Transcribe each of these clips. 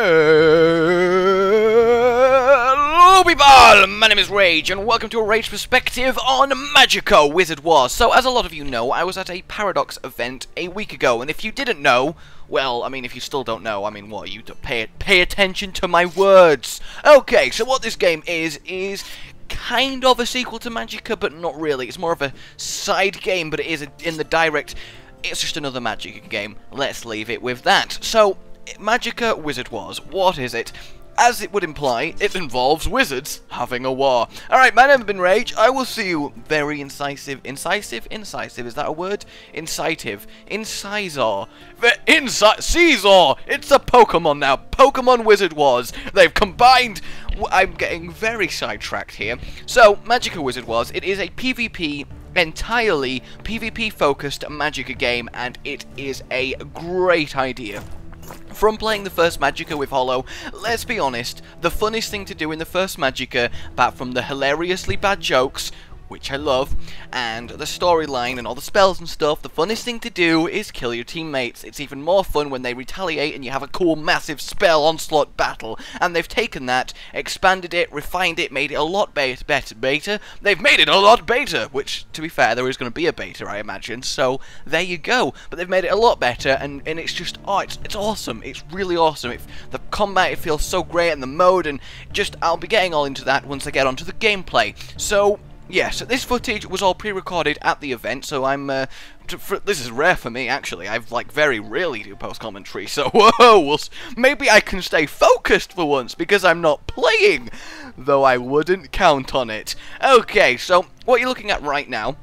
Hello people, my name is Rage and welcome to a Rage perspective on Magicka Wizard Wars. So as a lot of you know, I was at a Paradox event a week ago, and if you didn't know, well, I mean, if you still don't know, I mean, what, you pay attention to my words. Okay, so what this game is kind of a sequel to Magicka, but not really. It's more of a side game, but it is in the direct. It's just another Magicka game. Let's leave it with that. So, Magicka Wizard Wars. What is it? As it would imply, it involves wizards having a war. Alright, my name has been Rage. I will see you very incisive. Incisive? Incisive, is that a word? Incisive. Incisor. Caesar! It's a Pokemon now. Pokemon Wizard Wars. They've combined. I'm getting very sidetracked here. So, Magicka Wizard Wars. It is a PvP, entirely PvP-focused Magicka game, and it is a great idea. From playing the first Magicka with Hollow, let's be honest, the funnest thing to do in the first Magicka, apart from the hilariously bad jokes, which I love, and the storyline and all the spells and stuff, the funnest thing to do is kill your teammates. It's even more fun when they retaliate and you have a cool massive spell onslaught battle, and they've taken that, expanded it, refined it, made it a lot better. They've made it a lot better, which, to be fair, there is going to be a beta, I imagine, so there you go. But they've made it a lot better, and it's just, oh, it's awesome. It's really awesome. The combat, it feels so great, and the mode, and just, I'll be getting all into that once I get onto the gameplay. So, yes, this footage was all pre-recorded at the event, so I'm, this is rare for me, actually. I've, like, very rarely do post-commentary, so, whoa, maybe I can stay focused for once, because I'm not playing, though I wouldn't count on it. Okay, so, what you're looking at right now,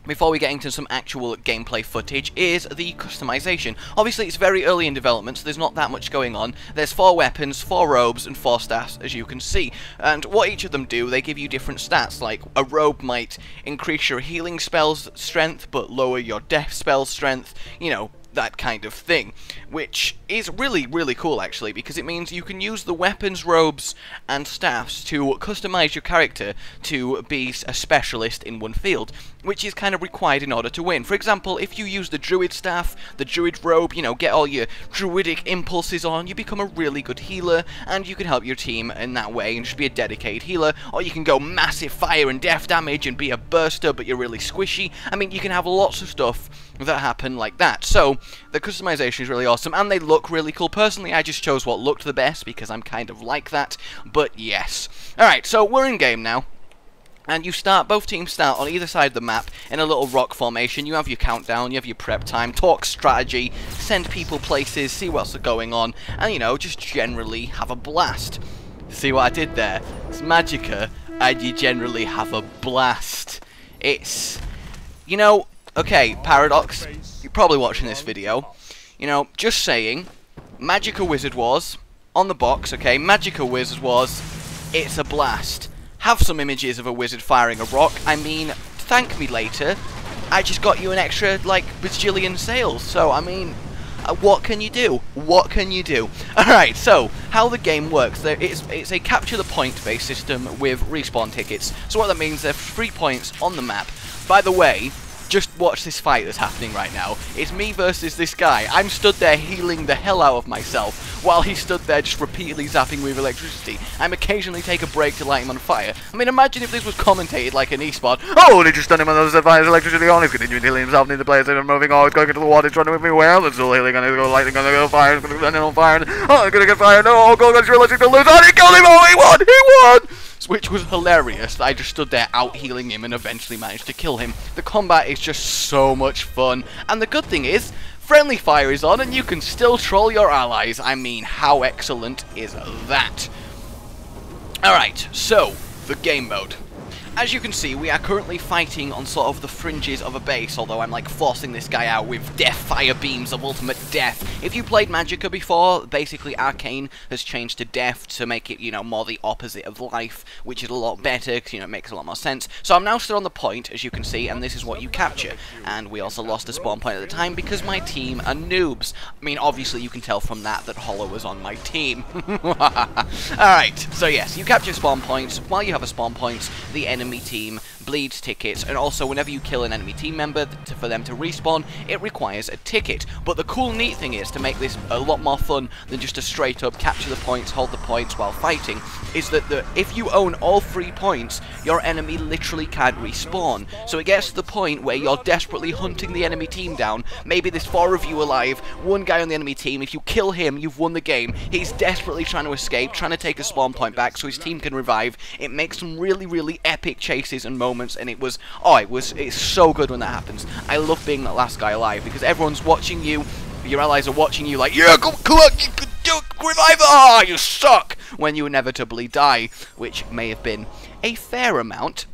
before we get into some actual gameplay footage, is the customization. Obviously, it's very early in development, so there's not that much going on. There's 4 weapons, 4 robes, and 4 staffs, as you can see. And what each of them do, they give you different stats. Like, a robe might increase your healing spells strength, but lower your death spell strength, you know, that kind of thing, which is really, really cool, actually, because it means you can use the weapons, robes, and staffs to customize your character to be a specialist in one field, which is kind of required in order to win. For example, if you use the druid staff, the druid robe, you know, get all your druidic impulses on, you become a really good healer, and you can help your team in that way and just be a dedicated healer. Or you can go massive fire and death damage and be a burster, but you're really squishy. I mean, you can have lots of stuff that happen like that. So, the customization is really awesome, and they look really cool. Personally, I just chose what looked the best, because I'm kind of like that, but yes. Alright, so we're in game now. And you start, both teams start on either side of the map in a little rock formation. You have your countdown, you have your prep time, talk strategy, send people places, see what's going on, and, you know, just generally have a blast. See what I did there? It's Magicka, and you generally have a blast. It's, you know, okay, Paradox, you're probably watching this video. You know, just saying, Magicka Wizard Wars, on the box, okay, Magicka Wizard Wars, it's a blast. Have some images of a wizard firing a rock. I mean, thank me later. I just got you an extra, like, bajillion sales. So, I mean, what can you do? What can you do? Alright, so, how the game works. It's a capture the point based system with respawn tickets. So what that means, there's 3 points on the map. By the way, just watch this fight that's happening right now. It's me versus this guy. I'm stood there healing the hell out of myself, while he stood there just repeatedly zapping with electricity. I'm occasionally take a break to light him on fire. I mean, imagine if this was commentated like an e-sport. Oh, they just stunned him on those fires, electricity on, he's continuing healing himself near the players, and moving, oh, he's going into the water, he's running with me, well, it's still healing, and he's going lightning, gonna go fire, he's gonna go on fire, oh, he's gonna get fire, no, oh, God, I just realized he's gonna lose, oh, he killed him, oh, he won! Which was hilarious. I just stood there out healing him and eventually managed to kill him. The combat is just so much fun. And the good thing is, friendly fire is on and you can still troll your allies. I mean, how excellent is that? Alright, so, the game mode. As you can see, we are currently fighting on sort of the fringes of a base, although I'm like forcing this guy out with death fire beams of ultimate death. If you played Magicka before, basically Arcane has changed to death to make it, you know, more the opposite of life, which is a lot better, because, you know, it makes a lot more sense. So I'm now stood on the point, as you can see, and this is what you capture. And we also lost a spawn point at the time because my team are noobs. I mean, obviously you can tell from that Hollow was on my team. Alright, so yes, you capture spawn points. While you have a spawn point, the enemy enemy team bleeds tickets, and also whenever you kill an enemy team member, for them to respawn, it requires a ticket. But the cool neat thing is, to make this a lot more fun than just a straight up capture the points, hold the points while fighting, is that if you own all 3 points, your enemy literally can't respawn. So it gets to the point where you're desperately hunting the enemy team down. Maybe there's 4 of you alive, 1 guy on the enemy team. If you kill him, you've won the game. He's desperately trying to escape, trying to take a spawn point back so his team can revive. It makes some really, really epic chases and moments, and it's so good when that happens. I love being that last guy alive, because everyone's watching you, your allies are watching you like, yeah, come on, you can do it, revive, ah, you suck, when you inevitably die, which may have been a fair amount.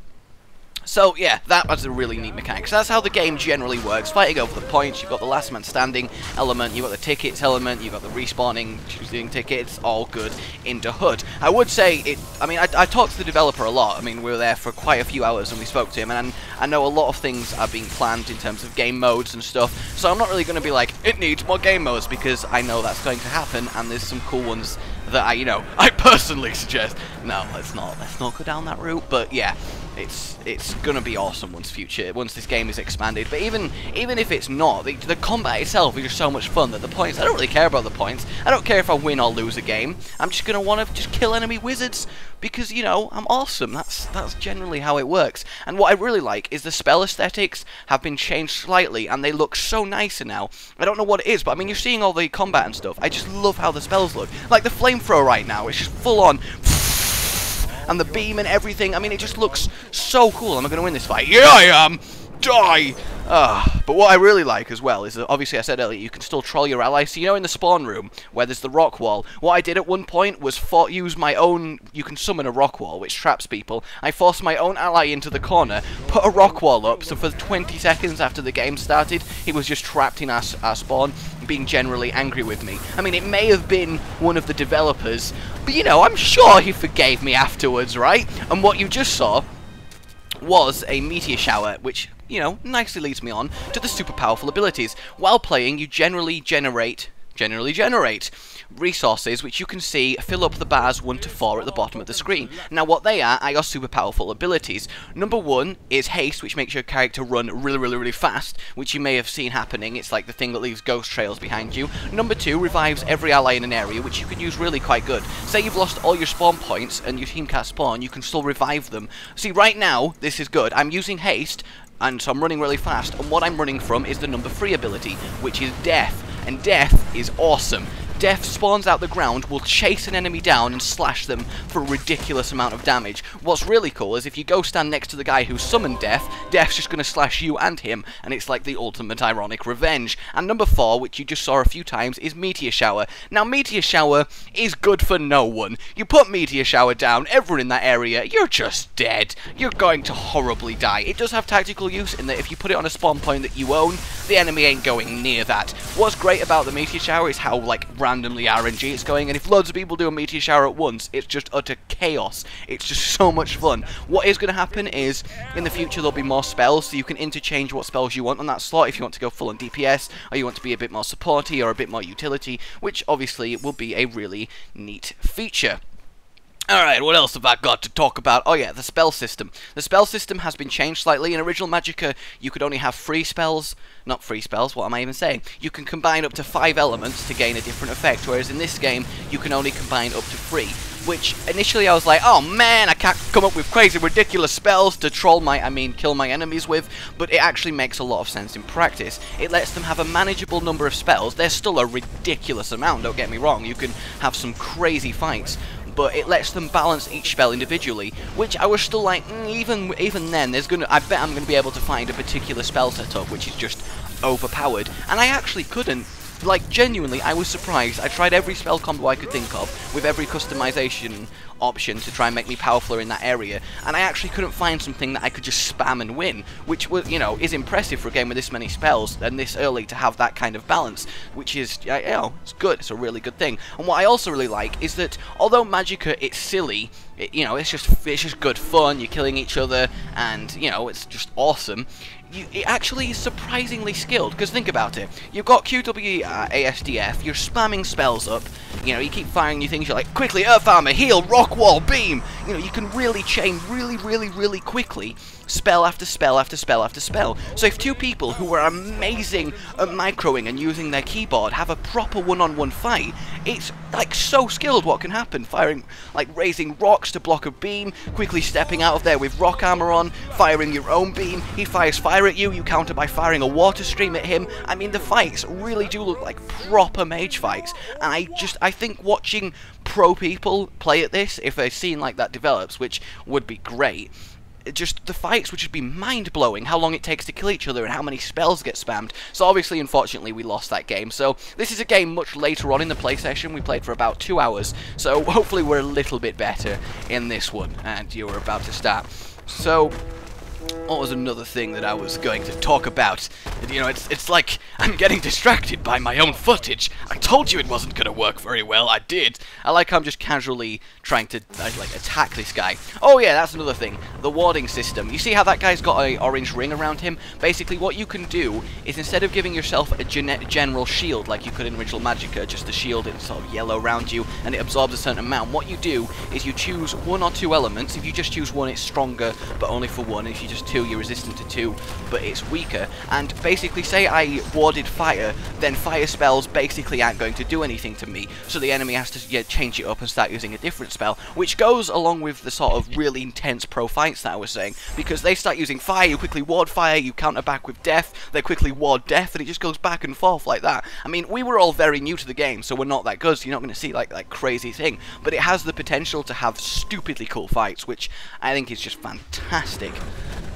So yeah, that was a really neat mechanic. So that's how the game generally works. Fighting over the points, you've got the last man standing element, you've got the tickets element, you've got the respawning, choosing tickets, all good into HUD. I would say, I talked to the developer a lot. I mean, we were there for quite a few hours and we spoke to him, and I know a lot of things are being planned in terms of game modes and stuff, so I'm not really going to be like, it needs more game modes, because I know that's going to happen, and there's some cool ones that I personally suggest. No, let's not go down that route, but yeah, it's gonna be awesome once this game is expanded. But even if it's not, the combat itself is just so much fun that the points, I don't really care about the points. I don't care if I win or lose a game. I'm just gonna want to just kill enemy wizards, because, you know, I'm awesome. That's generally how it works. And what I really like is the spell aesthetics have been changed slightly, and they look so nicer now. I don't know what it is, but I mean, you're seeing all the combat and stuff. I just love how the spells look. Like the flamethrower right now, it's just full on, and the beam and everything. I mean, it just looks so cool. Am I going to win this fight? Yeah, I am! Die! But what I really like as well is that, obviously I said earlier, you can still troll your allies. So, you know, in the spawn room where there's the rock wall, what I did at one point was use my own, you can summon a rock wall which traps people. I forced my own ally into the corner, put a rock wall up, so for 20 seconds after the game started, he was just trapped in our spawn, being generally angry with me. I mean, it may have been one of the developers, but, you know, I'm sure he forgave me afterwards, right? And what you just saw was a Meteor Shower, which, you know, nicely leads me on to the super powerful abilities. While playing, you generally generate resources which you can see fill up the bars 1 to 4 at the bottom of the screen. Now what they are your super powerful abilities. Number 1 is haste, which makes your character run really fast, which you may have seen happening. It's like the thing that leaves ghost trails behind you. Number 2 revives every ally in an area, which you can use really quite good. Say you've lost all your spawn points and your team can't spawn, you can still revive them. See, right now this is good. I'm using haste, and so I'm running really fast, and what I'm running from is the number 3 ability, which is death, and death is awesome. Death spawns out the ground, will chase an enemy down and slash them for a ridiculous amount of damage. What's really cool is if you go stand next to the guy who summoned Death, Death's just going to slash you and him, and it's like the ultimate ironic revenge. And number 4, which you just saw a few times, is Meteor Shower. Now, Meteor Shower is good for no one. You put Meteor Shower down, everyone in that area, you're just dead. You're going to horribly die. It does have tactical use in that if you put it on a spawn point that you own, the enemy ain't going near that. What's great about the Meteor Shower is how, like, randomly RNG it's going, and if loads of people do a Meteor Shower at once, it's just utter chaos. It's just so much fun. What is going to happen is, in the future there'll be more spells, so you can interchange what spells you want on that slot if you want to go full on DPS, or you want to be a bit more supporty, or a bit more utility, which obviously will be a really neat feature. Alright, what else have I got to talk about? Oh yeah, the spell system. The spell system has been changed slightly. In original Magicka, you could only have 3 spells. Not 3 spells, what am I even saying? You can combine up to 5 elements to gain a different effect, whereas in this game, you can only combine up to 3. Which, initially I was like, oh man, I can't come up with crazy, ridiculous spells to kill my enemies with, but it actually makes a lot of sense in practice. It lets them have a manageable number of spells. There's still a ridiculous amount, don't get me wrong. You can have some crazy fights, but it lets them balance each spell individually, which I was still like, even then, I bet I'm gonna be able to find a particular spell setup which is just overpowered, and I actually couldn't. Like, genuinely, I was surprised. I tried every spell combo I could think of, with every customization option to try and make me powerful in that area, and I actually couldn't find something that I could just spam and win, which was, you know, is impressive for a game with this many spells and this early to have that kind of balance, which is, you know, it's good. It's a really good thing. And what I also really like is that although Magicka, it's silly, you know, it's just good fun. You're killing each other, and, you know, it's just awesome. it actually is surprisingly skilled, because think about it. You've got QWASDF, you're spamming spells up, you know, you keep firing new things, you're like, quickly, Earth Armor, heal, Rock Wall, Beam! You know, you can really chain really quickly, spell after spell after spell after spell. So if two people who are amazing at microing and using their keyboard have a proper one-on-one fight, it's like so skilled what can happen. Firing, like raising rocks to block a beam, quickly stepping out of there with rock armor on, firing your own beam, he fires fire at you, you counter by firing a water stream at him. I mean, the fights really do look like proper mage fights, and I think watching pro people play at this, if a scene like that develops, which would be great, just the fights would just be mind-blowing, how long it takes to kill each other and how many spells get spammed. So obviously, unfortunately, we lost that game. So this is a game much later on in the play session. We played for about 2 hours, so hopefully we're a little bit better in this one, and you're about to start. So what was another thing that I was going to talk about? You know, it's like I'm getting distracted by my own footage. I told you it wasn't going to work very well. I did. I like how I'm just casually trying to like attack this guy. Oh yeah, that's another thing. The warding system. You see how that guy's got an orange ring around him? Basically, what you can do is instead of giving yourself a general shield like you could in original Magicka, just the shield in sort of yellow around you and it absorbs a certain amount, what you do is you choose 1 or 2 elements. If you just choose 1, it's stronger, but only for 1. If you just 2, you're resistant to 2, but it's weaker. And basically, say I warded fire, then fire spells basically aren't going to do anything to me, so the enemy has to change it up and start using a different spell, which goes along with the sort of really intense pro fights that I was saying, because they start using fire, you quickly ward fire, you counter back with death, they quickly ward death, and it just goes back and forth like that. I mean, we were all very new to the game, so we're not that good, so you're not going to see like crazy thing, but it has the potential to have stupidly cool fights, which I think is just fantastic.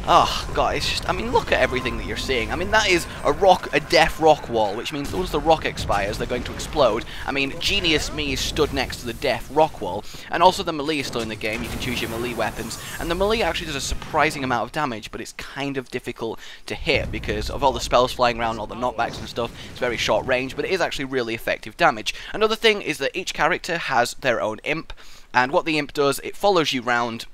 Oh, God, it's just, I mean, look at everything that you're seeing. I mean, that is a death rock wall, which means once the rock expires, they're going to explode. I mean, Genius Me is stood next to the death rock wall, and also the melee is still in the game. You can choose your melee weapons, and the melee actually does a surprising amount of damage, but it's kind of difficult to hit because of all the spells flying around, all the knockbacks and stuff. It's very short range, but it is actually really effective damage. Another thing is that each character has their own imp, and what the imp does, it follows you round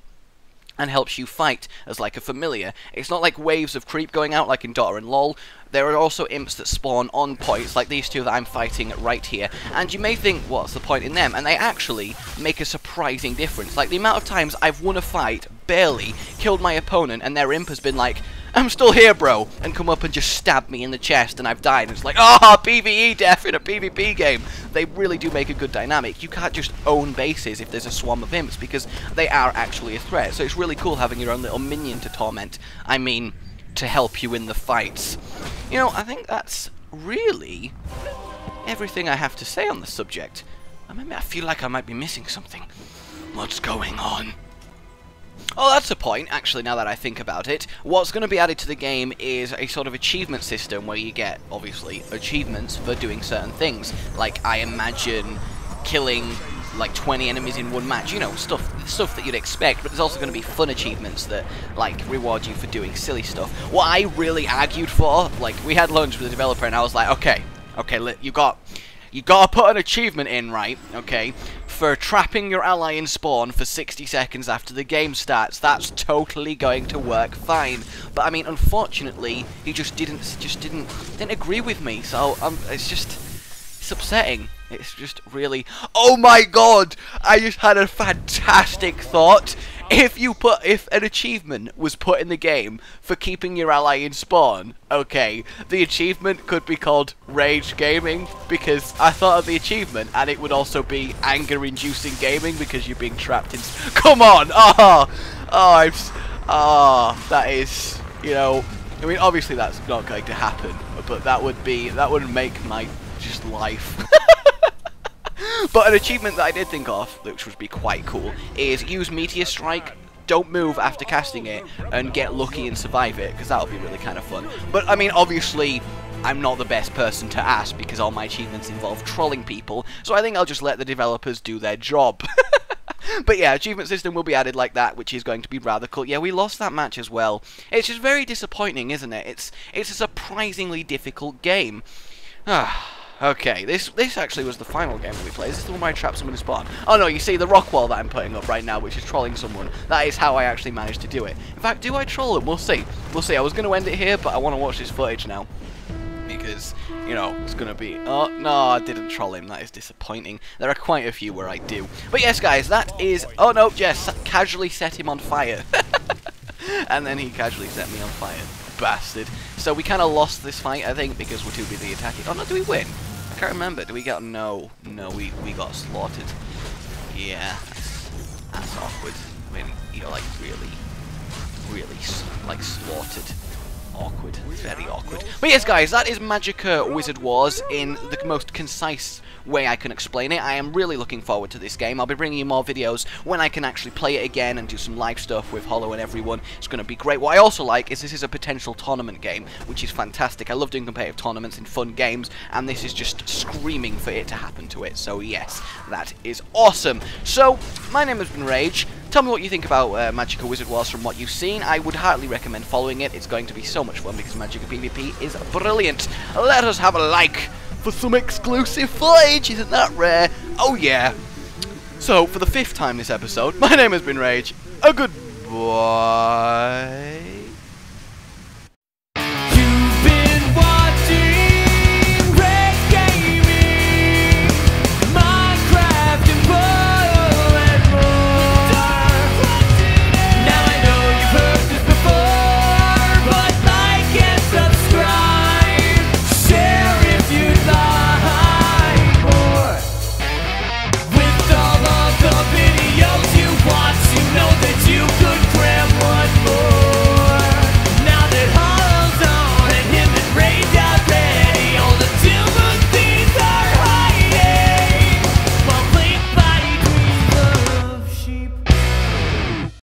and helps you fight as like a familiar. It's not like waves of creep going out like in Dota and LoL. There are also imps that spawn on points, like these two that I'm fighting right here. And you may think, what's the point in them? And they actually make a surprising difference. Like the amount of times I've won a fight, barely, killed my opponent, and their imp has been like, I'm still here, bro, and come up and just stab me in the chest and I've died. And it's like, ah, oh, PvE death in a PvP game. They really do make a good dynamic. You can't just own bases if there's a swarm of imps, because they are actually a threat. So it's really cool having your own little minion to torment. I mean, to help you in the fights. You know, I think that's really everything I have to say on the subject. I feel like I might be missing something. What's going on? Oh, that's a point, actually, now that I think about it. What's going to be added to the game is a sort of achievement system where you get, obviously, achievements for doing certain things. Like, I imagine killing like 20 enemies in one match, you know, stuff that you'd expect, but there's also going to be fun achievements that, like, reward you for doing silly stuff. What I really argued for, like, we had lunch with the developer and I was like, okay, you got to put an achievement in, right, okay, for trapping your ally in spawn for 60 seconds after the game starts. That's totally going to work fine. But I mean, unfortunately, he just didn't agree with me. So it's upsetting. It's just really, oh my god! I just had a fantastic thought. If an achievement was put in the game for keeping your ally in spawn, okay, the achievement could be called Rage Gaming, because I thought of the achievement, and it would also be anger-inducing gaming because you're being trapped in. Come on! That is, you know, I mean, obviously that's not going to happen, but that would make my just life. But an achievement that I did think of, which would be quite cool, is use Meteor Strike, don't move after casting it, and get lucky and survive it, because that would be really kind of fun. But, I mean, obviously, I'm not the best person to ask, because all my achievements involve trolling people, so I think I'll just let the developers do their job. But yeah, achievement system will be added like that, which is going to be rather cool. Yeah, we lost that match as well. It's just very disappointing, isn't it? It's a surprisingly difficult game. Okay, this actually was the final game that we played. Is this the one where I trapped someone in spawn? Oh no, you see the rock wall that I'm putting up right now, which is trolling someone. That is how I actually managed to do it. In fact, do I troll them? We'll see. We'll see. I was going to end it here, but I want to watch this footage now. Because, you know, it's going to be... Oh, no, I didn't troll him. That is disappointing. There are quite a few where I do. But yes, guys, that is... Oh, no, Jess casually set him on fire. And then he casually set me on fire. Bastard. So we kind of lost this fight, I think, because we're too busy attacking. Oh, no, do we win? I can't remember. Do we get... No. No, we got slaughtered. Yeah, that's awkward. I mean, you're, like, really, like, slaughtered. Awkward. Very awkward. But yes, guys, that is Magicka Wizard Wars in the most concise way I can explain it. I am really looking forward to this game. I'll be bringing you more videos when I can actually play it again and do some live stuff with Hollow and everyone. It's going to be great. What I also like is this is a potential tournament game, which is fantastic. I love doing competitive tournaments in fun games, and this is just screaming for it to happen to it. So yes, that is awesome. So, my name has been Rage. Tell me what you think about Magicka Wizard Wars from what you've seen. I would heartily recommend following it. It's going to be so much fun because Magicka PvP is brilliant. Let us have a like for some exclusive footage. Isn't that rare? Oh yeah. So, for the 5th time this episode, my name has been Rage. A goodbye.